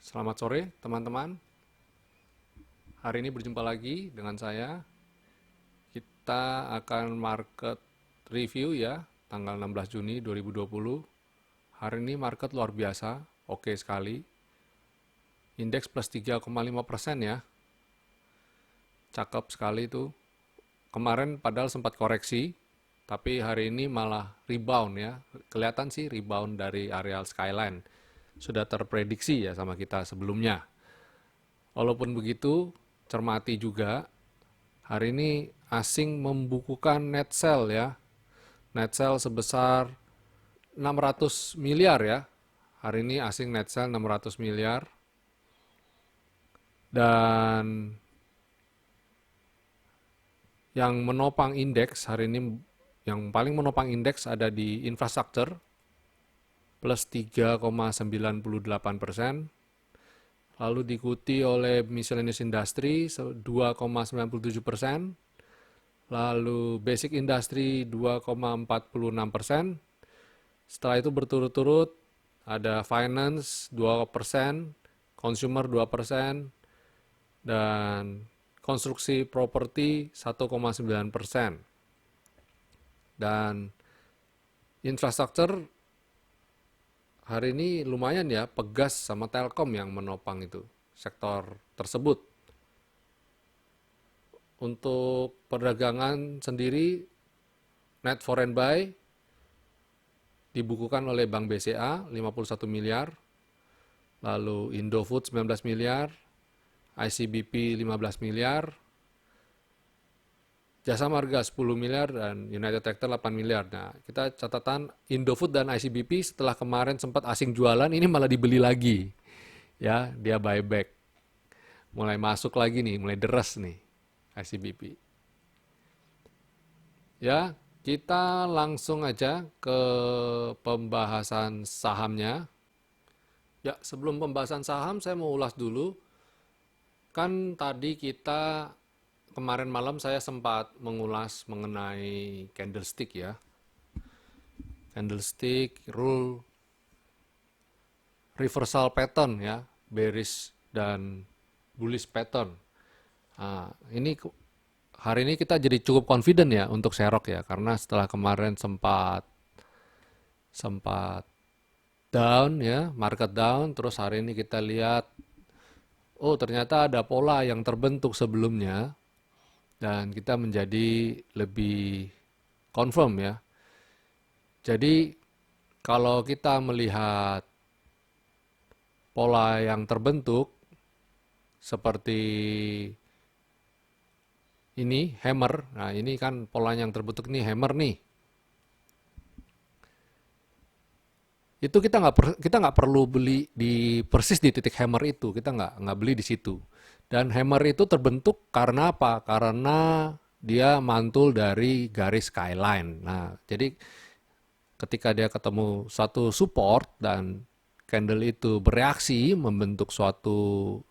Selamat sore teman-teman. Hari ini berjumpa lagi dengan saya. Kita akan market review ya, tanggal 16 Juni 2020. Hari ini market luar biasa, oke sekali. Indeks plus 3,5% ya, cakep sekali itu. Kemarin padahal sempat koreksi, tapi hari ini malah rebound ya. Kelihatan sih rebound dari areal skyline. Sudah terprediksi ya sama kita sebelumnya. Walaupun begitu, cermati juga, hari ini asing membukukan net sell ya. Net sell sebesar 600 miliar ya. Hari ini asing net sell 600 miliar. Dan yang menopang indeks hari ini, yang paling menopang indeks ada di infrastruktur plus 3,98%. Lalu diikuti oleh miscellaneous industry 2,97%, lalu basic industry 2,46%. Setelah itu berturut-turut ada finance 2%, consumer 2%, dan konstruksi properti 1,9%. Dan infrastruktur hari ini lumayan ya, Pegas sama Telkom yang menopang itu, sektor tersebut. Untuk perdagangan sendiri, net foreign buy dibukukan oleh Bank BCA 51 miliar, lalu Indofood 19 miliar, ICBP 15 miliar, Jasa Marga 10 miliar, dan United Tractor 8 miliar. Nah, kita catatan Indofood dan ICBP setelah kemarin sempat asing jualan, ini malah dibeli lagi. Ya, dia buyback. Mulai masuk lagi nih, mulai deres nih ICBP. Ya, kita langsung aja ke pembahasan sahamnya. Ya, sebelum pembahasan saham, saya mau ulas dulu. Kan tadi kita kemarin malam saya sempat mengulas mengenai candlestick ya. Candlestick, rule, reversal pattern ya, bearish dan bullish pattern. Nah, ini hari ini kita jadi cukup confident ya untuk Serok ya, karena setelah kemarin sempat sempat down ya, market down, terus hari ini kita lihat, oh ternyata ada pola yang terbentuk sebelumnya, dan kita menjadi lebih confirm ya. Jadi kalau kita melihat pola yang terbentuk seperti ini hammer, nah ini kan polanya yang terbentuk nih hammer nih. Itu kita nggak perlu beli di persis di titik hammer itu, kita nggak beli di situ. Dan hammer itu terbentuk karena apa? Karena dia mantul dari garis skyline. Nah, jadi ketika dia ketemu satu support dan candle itu bereaksi membentuk suatu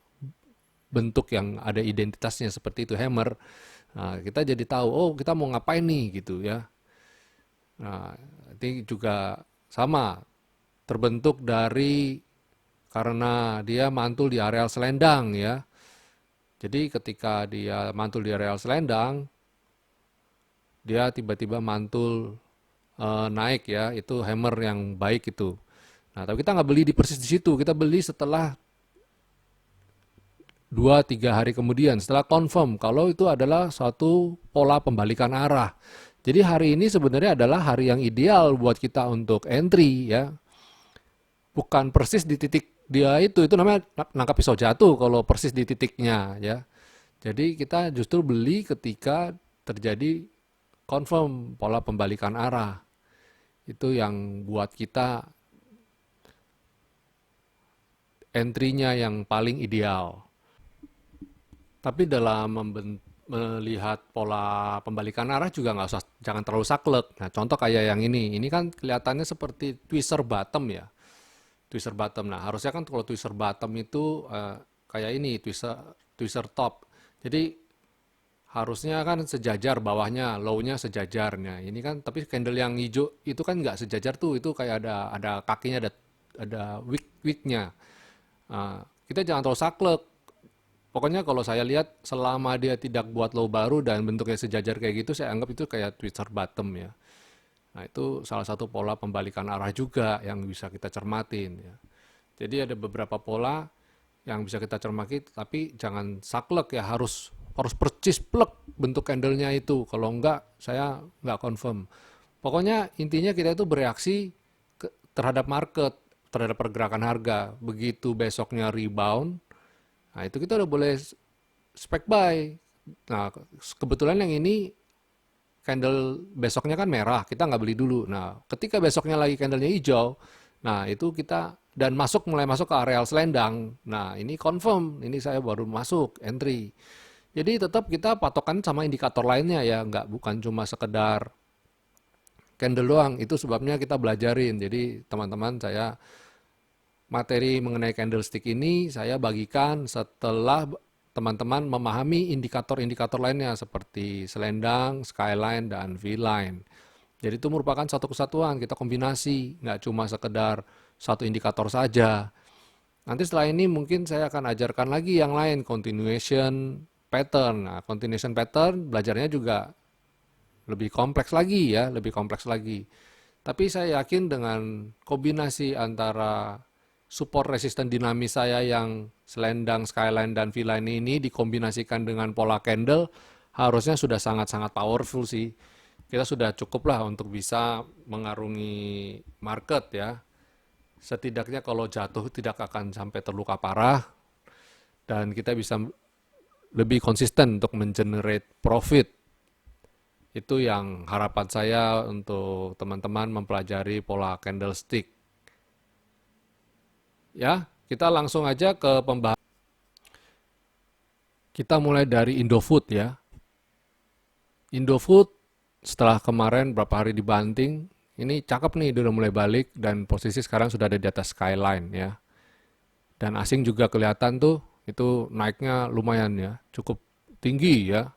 bentuk yang ada identitasnya seperti itu hammer, nah kita jadi tahu, oh kita mau ngapain nih gitu ya. Nah, ini juga sama, terbentuk dari karena dia mantul di areal selendang ya. Jadi ketika dia mantul di areal selendang, dia tiba-tiba mantul naik ya, itu hammer yang baik itu. Nah, tapi kita nggak beli di persis di situ, kita beli setelah 2-3 hari kemudian, setelah confirm kalau itu adalah suatu pola pembalikan arah. Jadi hari ini sebenarnya adalah hari yang ideal buat kita untuk entry ya. Bukan persis di titik dia itu namanya nangkap pisau jatuh kalau persis di titiknya ya. Jadi kita justru beli ketika terjadi confirm pola pembalikan arah. Itu yang buat kita entry-nya yang paling ideal. Tapi dalam melihat pola pembalikan arah juga nggak usah, jangan terlalu saklek. Nah, contoh kayak yang ini kan kelihatannya seperti twister bottom ya, twister bottom. Nah, harusnya kan kalau twister bottom itu kayak ini twister top. Jadi harusnya kan sejajar bawahnya, low-nya sejajarnya. Ini kan tapi candle yang hijau itu kan nggak sejajar tuh, itu kayak ada kakinya, ada wick-wicknya. kita jangan terlalu saklek. Pokoknya kalau saya lihat selama dia tidak buat low baru dan bentuknya sejajar kayak gitu, saya anggap itu kayak Twitter bottom ya. Nah, itu salah satu pola pembalikan arah juga yang bisa kita cermatin ya. Jadi ada beberapa pola yang bisa kita cermati, tapi jangan saklek ya, harus harus percis plek bentuk candlenya itu. Kalau enggak, saya enggak confirm. Pokoknya intinya kita itu bereaksi terhadap market, terhadap pergerakan harga. Begitu besoknya rebound, nah itu kita udah boleh spec buy. Nah, kebetulan yang ini candle besoknya kan merah, kita nggak beli dulu. Nah, ketika besoknya lagi candlenya hijau, nah itu kita dan mulai masuk ke areal selendang. Nah, ini confirm, ini saya baru masuk entry. Jadi tetap kita patokan sama indikator lainnya ya, nggak bukan cuma sekedar candle doang. Itu sebabnya kita belajarin. Jadi teman-teman, saya materi mengenai candlestick ini saya bagikan setelah teman-teman memahami indikator-indikator lainnya seperti selendang, skyline, dan V-line. Jadi itu merupakan satu kesatuan, kita kombinasi, nggak cuma sekedar satu indikator saja. Nanti setelah ini mungkin saya akan ajarkan lagi yang lain, continuation pattern. Nah, continuation pattern belajarnya juga lebih kompleks lagi ya, lebih kompleks lagi. Tapi saya yakin dengan kombinasi antara support resisten dinamis saya yang selendang, skyline, dan V-line ini dikombinasikan dengan pola candle, harusnya sudah sangat-sangat powerful sih. Kita sudah cukup lah untuk bisa mengarungi market ya. Setidaknya kalau jatuh tidak akan sampai terluka parah, dan kita bisa lebih konsisten untuk mengenerate profit. Itu yang harapan saya untuk teman-teman mempelajari pola candlestick. Ya, kita langsung aja ke pembahasan. Kita mulai dari Indofood ya. Indofood setelah kemarin berapa hari dibanting, ini cakep nih, dia udah mulai balik dan posisi sekarang sudah ada di atas skyline ya. Dan asing juga kelihatan tuh, itu naiknya lumayan ya, cukup tinggi ya.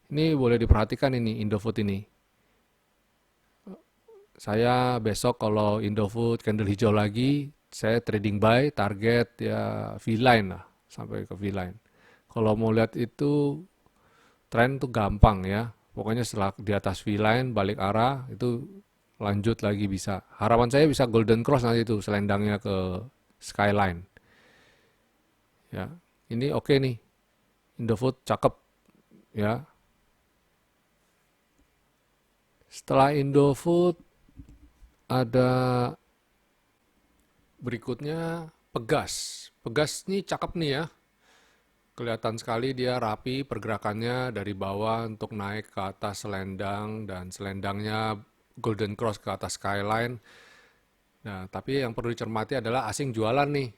Ini boleh diperhatikan ini Indofood ini. Saya besok kalau Indofood candle hijau lagi, saya trading buy target ya V-line lah, sampai ke V-line. Kalau mau lihat itu tren tuh gampang ya. Pokoknya setelah di atas V-line balik arah itu lanjut lagi bisa. Harapan saya bisa golden cross nanti itu selendangnya ke skyline. Ya, ini oke nih. Indofood cakep ya. Setelah Indofood ada berikutnya Pegas. Pegas ini cakep nih ya. Kelihatan sekali dia rapi pergerakannya dari bawah untuk naik ke atas selendang dan selendangnya golden cross ke atas skyline. Nah, tapi yang perlu dicermati adalah asing jualan nih.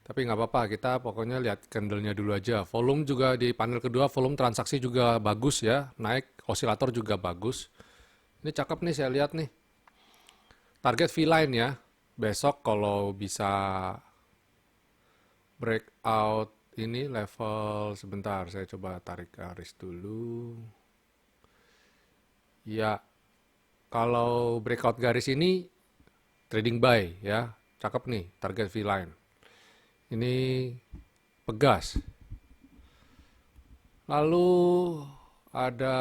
Tapi nggak apa-apa, kita pokoknya lihat candlenya dulu aja. Volume juga di panel kedua, volume transaksi juga bagus ya. Naik, osilator juga bagus. Ini cakep nih, saya lihat nih. Target V-line ya. Besok kalau bisa breakout ini level, sebentar saya coba tarik garis dulu. Ya, kalau breakout garis ini trading buy ya. Cakep nih target V-line. Ini Pegas. Lalu ada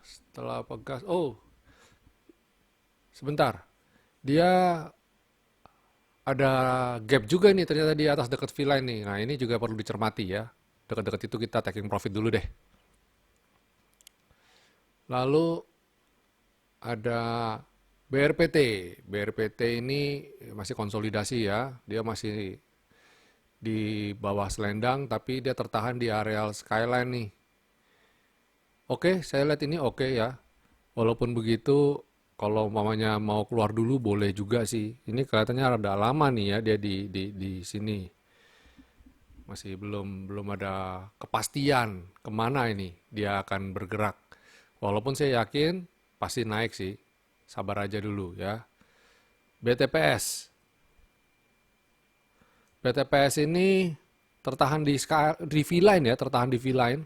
setelah Pegas, oh sebentar, dia ada gap juga nih ternyata di atas dekat V-line nih. Nah ini juga perlu dicermati ya. Dekat-dekat itu kita taking profit dulu deh. Lalu ada BRPT. BRPT ini masih konsolidasi ya. Dia masih di bawah selendang tapi dia tertahan di areal skyline nih. Oke, saya lihat ini oke ya. Walaupun begitu, kalau mamanya mau keluar dulu boleh juga sih. Ini kelihatannya rada lama nih ya dia di sini. Masih belum ada kepastian kemana ini dia akan bergerak. Walaupun saya yakin pasti naik sih. Sabar aja dulu ya. BTPS. BTPS ini tertahan di V-line ya, tertahan di V-line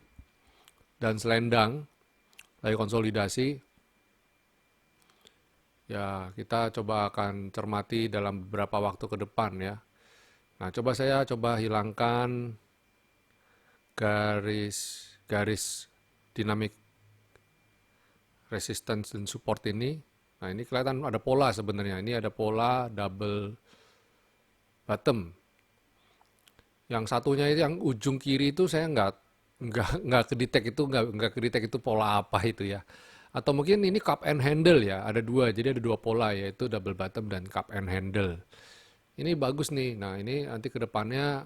dan selendang lagi konsolidasi. Ya, kita coba akan cermati dalam beberapa waktu ke depan ya. Nah, coba hilangkan garis dynamic resistance dan support ini. Nah, ini kelihatan ada pola sebenarnya. Ini ada pola double bottom. Yang satunya itu yang ujung kiri itu saya nggak kedetek itu nggak kedetek itu pola apa itu ya. Atau mungkin ini cup and handle ya. Ada dua, jadi ada dua pola yaitu double bottom dan cup and handle. Ini bagus nih. Nah, ini nanti ke depannya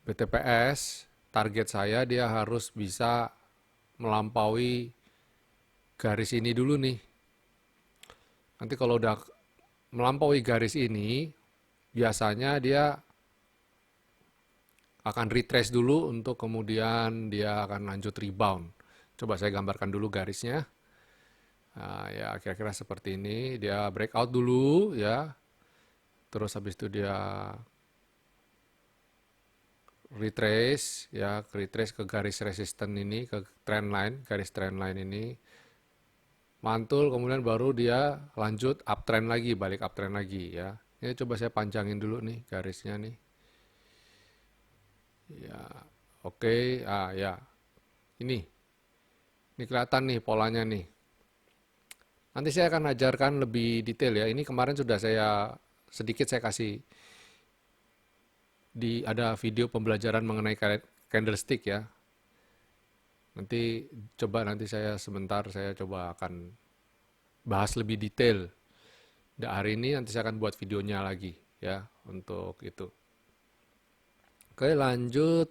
BTPS target saya dia harus bisa melampaui garis ini dulu nih. Nanti kalau udah melampaui garis ini, biasanya dia akan retrace dulu untuk kemudian dia akan lanjut rebound. Coba saya gambarkan dulu garisnya. Nah, ya kira-kira seperti ini. Dia breakout dulu ya. Terus habis itu dia retrace ya, retrace ke garis resisten ini, ke trend line, garis trend line ini. Mantul kemudian baru dia lanjut uptrend lagi, balik uptrend lagi ya. Ini coba saya panjangin dulu nih garisnya nih. Ya, oke. Ya. Ini kelihatan nih polanya nih. Nanti saya akan ajarkan lebih detail ya. Ini kemarin sudah sedikit saya kasih ada video pembelajaran mengenai candlestick ya. Nanti saya sebentar saya coba akan bahas lebih detail. Hari ini nanti saya akan buat videonya lagi ya untuk itu. Oke, lanjut.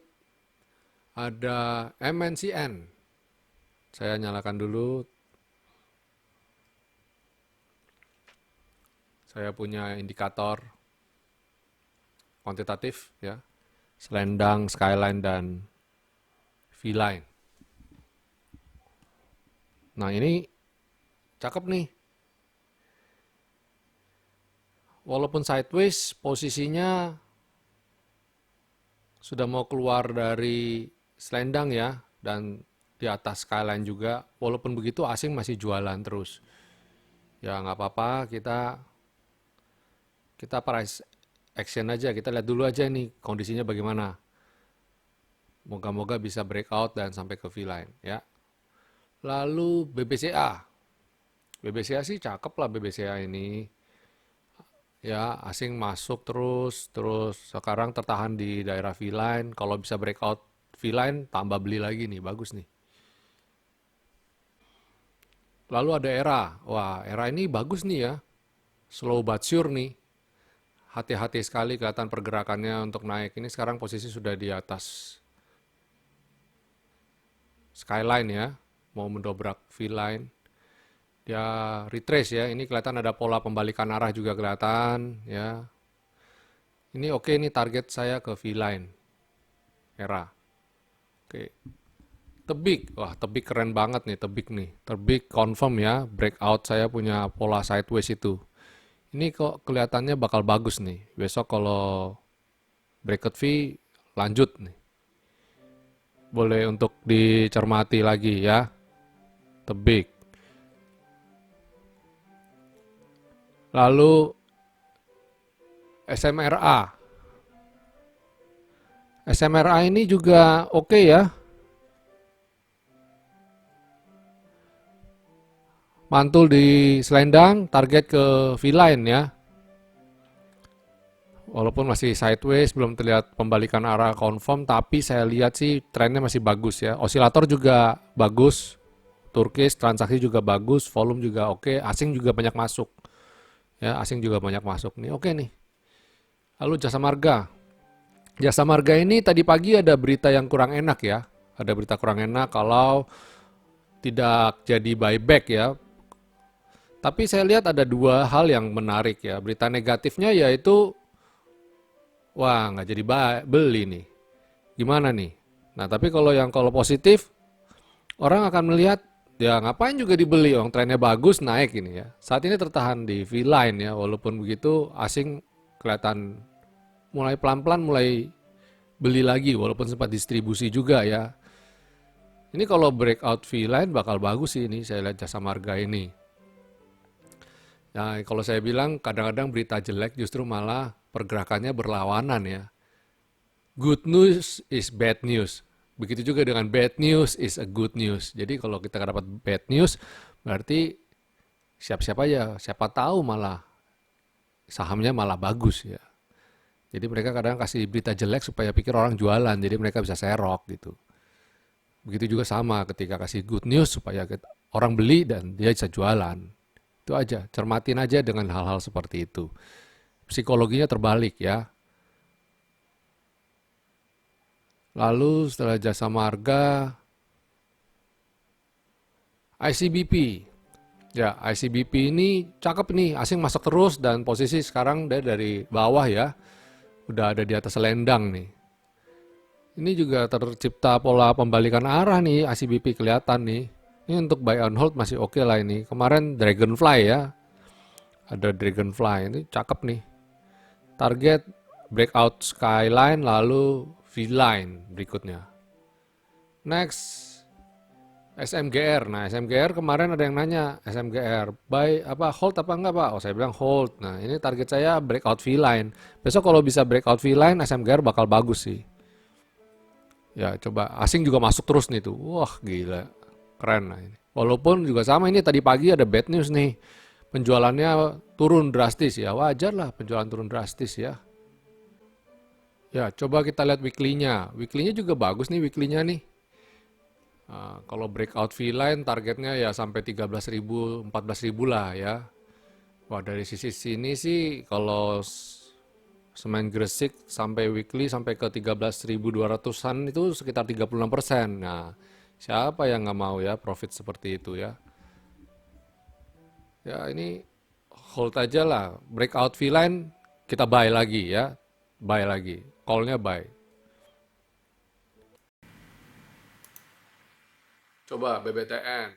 Ada MNCN. Saya nyalakan dulu. Saya punya indikator kuantitatif ya. Selendang, skyline dan V-line. Nah, ini cakep nih. Walaupun sideways, posisinya sudah mau keluar dari selendang ya, dan di atas skyline juga. Walaupun begitu asing masih jualan terus. Ya nggak apa-apa, kita price action aja, kita lihat dulu aja nih kondisinya bagaimana. Moga-moga bisa breakout dan sampai ke V-line ya. Lalu BBCA. BBCA sih cakep lah BBCA ini. Ya, asing masuk terus sekarang tertahan di daerah V-line. Kalau bisa breakout V-line, tambah beli lagi nih, bagus nih. Lalu ada ERA. Wah, ERA ini bagus nih ya. Slow but sure nih. Hati-hati sekali kelihatan pergerakannya untuk naik. Ini sekarang posisi sudah di atas skyline ya. Mau mendobrak V-line. Ya retrace ya, ini kelihatan ada pola pembalikan arah juga kelihatan ya. Ini oke, ini target saya ke V-line ERA. Oke. Tebik, wah Tebik keren banget nih Tebik nih. Tebik confirm ya, breakout saya punya pola sideways itu. Ini kok kelihatannya bakal bagus nih. Besok kalau breakout V lanjut nih. Boleh untuk dicermati lagi ya. Tebik. Lalu SMRA. SMRA ini juga oke ya. Mantul di selendang, target ke V-line ya. Walaupun masih sideways, belum terlihat pembalikan arah confirm, tapi saya lihat sih trennya masih bagus ya. Osilator juga bagus, turkish transaksi juga bagus, volume juga oke, asing juga banyak masuk. Ya, asing juga banyak masuk nih. Oke nih. Lalu Jasa Marga. Jasa Marga ini tadi pagi ada berita yang kurang enak ya. Ada berita kurang enak kalau tidak jadi buyback ya. Tapi saya lihat ada dua hal yang menarik ya. Berita negatifnya yaitu, wah nggak jadi beli nih. Gimana nih? Nah tapi kalau positif, orang akan melihat, ya ngapain juga dibeli, trennya bagus naik ini ya. Saat ini tertahan di V-line ya, walaupun begitu asing kelihatan mulai pelan-pelan mulai beli lagi, walaupun sempat distribusi juga ya. Ini kalau breakout V-line bakal bagus sih ini, saya lihat Jasa Marga ini. Nah, kalau saya bilang kadang-kadang berita jelek justru malah pergerakannya berlawanan ya. Good news is bad news. Begitu juga dengan bad news is a good news. Jadi kalau kita dapat bad news, berarti siap-siap aja. Siapa tahu malah sahamnya malah bagus ya. Jadi mereka kadang kasih berita jelek supaya pikir orang jualan, jadi mereka bisa serok gitu. Begitu juga sama ketika kasih good news supaya orang beli dan dia bisa jualan. Itu aja, cermatin aja dengan hal-hal seperti itu. Psikologinya terbalik ya. Lalu setelah jasa marga, ICBP. Ya, ICBP ini cakep nih, asing masuk terus dan posisi sekarang dia dari bawah ya. Udah ada di atas selendang nih. Ini juga tercipta pola pembalikan arah nih, ICBP kelihatan nih. Ini untuk buy on hold masih oke lah ini. Kemarin Dragonfly ya, ada Dragonfly, ini cakep nih. Target breakout skyline lalu V-line berikutnya. Next, SMGR. Nah, SMGR kemarin ada yang nanya, SMGR buy apa hold apa enggak Pak? Oh, saya bilang hold. Nah, ini target saya breakout V-line. Besok kalau bisa breakout V-line, SMGR bakal bagus sih. Ya, coba asing juga masuk terus nih tuh. Wah, gila. Keren lah ini. Walaupun juga sama ini tadi pagi ada bad news nih. Penjualannya turun drastis ya. Wajar lah penjualan turun drastis ya. Ya, coba kita lihat weekly-nya. Weekly-nya juga bagus nih weekly-nya nih. Kalau breakout V-line targetnya ya sampai 13.000, 14.000 lah ya. Wah, dari sisi sini sih kalau Semen Gresik sampai weekly sampai ke 13.200-an itu sekitar 36%. Nah, siapa yang nggak mau ya profit seperti itu ya? Ya ini hold aja lah. Breakout V-line kita buy lagi ya. Buy lagi. Call-nya buy. Coba BBTN.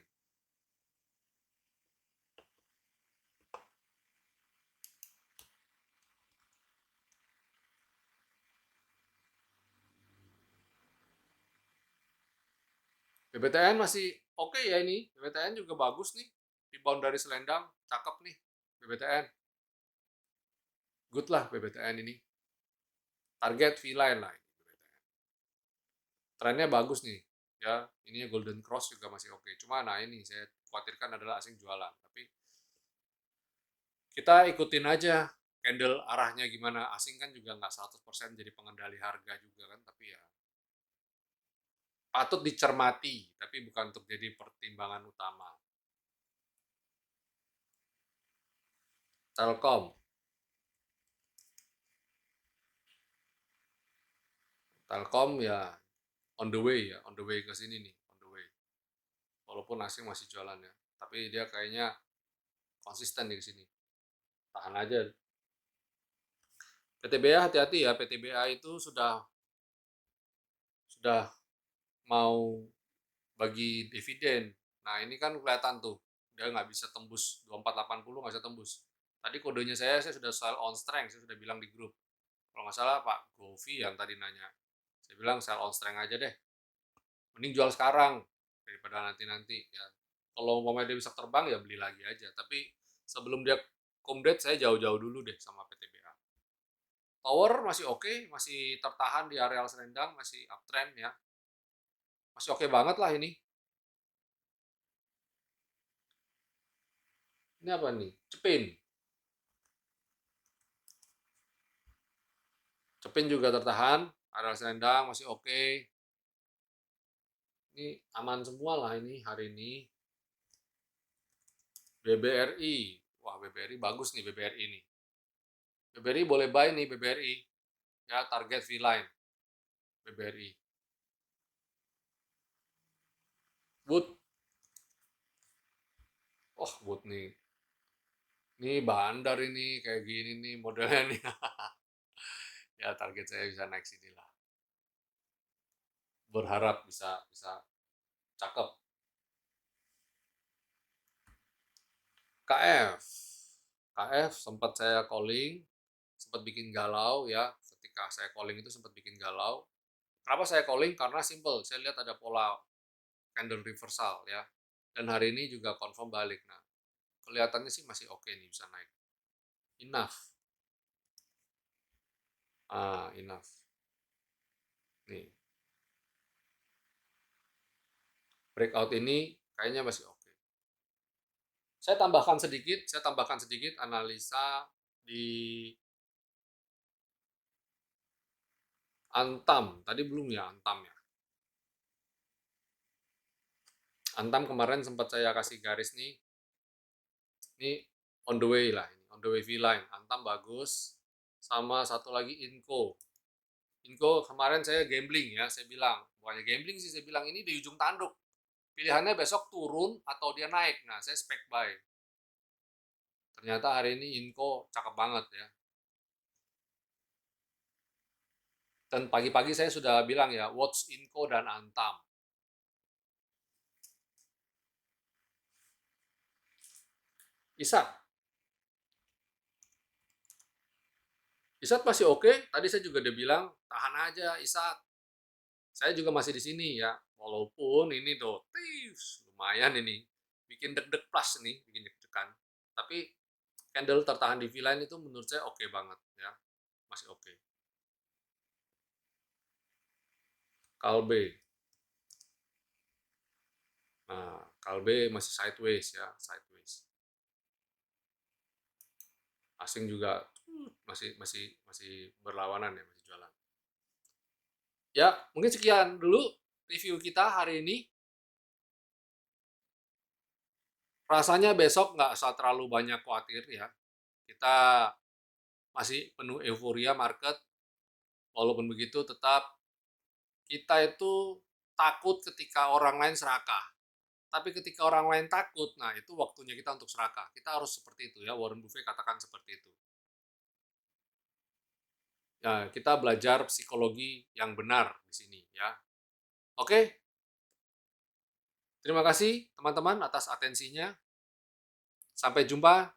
BBTN masih oke ya ini. BBTN juga bagus nih. Rebound dari selendang. Cakep nih. BBTN. Good lah BBTN ini. Target V-line lah. Trennya bagus nih. Ya, ininya Golden Cross juga masih oke. Cuma nah ini saya khawatirkan adalah asing jualan. Tapi kita ikutin aja candle arahnya gimana. Asing kan juga nggak 100% jadi pengendali harga juga kan. Tapi ya patut dicermati. Tapi bukan untuk jadi pertimbangan utama. Telkom. Telkom ya on the way ya. On the way ke sini nih. On the way. Walaupun asing masih jualan ya. Tapi dia kayaknya konsisten di sini. Tahan aja. PTBA hati-hati ya. PTBA itu sudah mau bagi dividen. Nah ini kan kelihatan tuh, dia nggak bisa tembus 2480 nggak bisa tembus. Tadi kodenya saya sudah sell on strength, saya sudah bilang di grup. Kalau nggak salah Pak Govi yang tadi nanya. Saya bilang sell on strength aja deh. Mending jual sekarang daripada nanti-nanti ya. Kalau mau dia bisa terbang ya beli lagi aja. Tapi sebelum dia kumdet saya jauh-jauh dulu deh sama PTBA. Tower masih oke, masih tertahan di areal selendang, masih uptrend ya. Masih oke banget lah ini. Ini apa nih? Cepin. Cepin juga tertahan, areal selendang masih oke. Ini aman semua lah ini hari ini. BBRI, wah BBRI bagus nih BBRI ini. BBRI boleh buy nih BBRI, ya target V-line BBRI. Wood, oh Wood nih, ini bandar ini kayak gini nih modelnya nih. Ya target saya bisa naik sini lah. Berharap bisa bisa cakep. KF, KF sempat saya calling, sempat bikin galau ya. Ketika saya calling itu sempat bikin galau. Kenapa saya calling? Karena simple, saya lihat ada pola candle reversal ya. Dan hari ini juga confirm balik. Nah, kelihatannya sih masih oke nih bisa naik. Enough. Enough. Nih, breakout ini kayaknya masih oke. Saya tambahkan sedikit analisa di Antam. Tadi belum ya Antam ya. Antam kemarin sempat saya kasih garis nih. Ini on the way lah, ini on the way V-line. Antam bagus. Sama satu lagi Inco. Inco kemarin saya gambling ya, saya bilang. Bukannya gambling sih, saya bilang ini di ujung tanduk. Pilihannya besok turun atau dia naik. Nah, saya spek buy. Ternyata hari ini Inco cakep banget ya. Dan pagi-pagi saya sudah bilang ya, watch Inco dan Antam. Isat. Isat masih oke. Tadi saya juga udah bilang, tahan aja Isat. Saya juga masih di sini ya. Walaupun ini tuh, lumayan ini. Bikin deg-deg plus nih, bikin deg-degan. Tapi candle tertahan di V-line itu menurut saya oke banget ya. Masih oke. Kalbe. Nah, Kalbe masih sideways ya, sideways. Asing juga masih berlawanan ya, masih jualan. Ya, mungkin sekian dulu review kita hari ini. Rasanya besok nggak usah terlalu banyak khawatir ya. Kita masih penuh euforia market. Walaupun begitu tetap kita itu takut ketika orang lain serakah. Tapi ketika orang lain takut, nah itu waktunya kita untuk serakah. Kita harus seperti itu ya, Warren Buffett katakan seperti itu. Ya, kita belajar psikologi yang benar di sini ya. Oke, terima kasih teman-teman atas atensinya. Sampai jumpa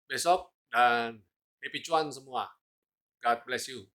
besok dan happy cuan semua. God bless you.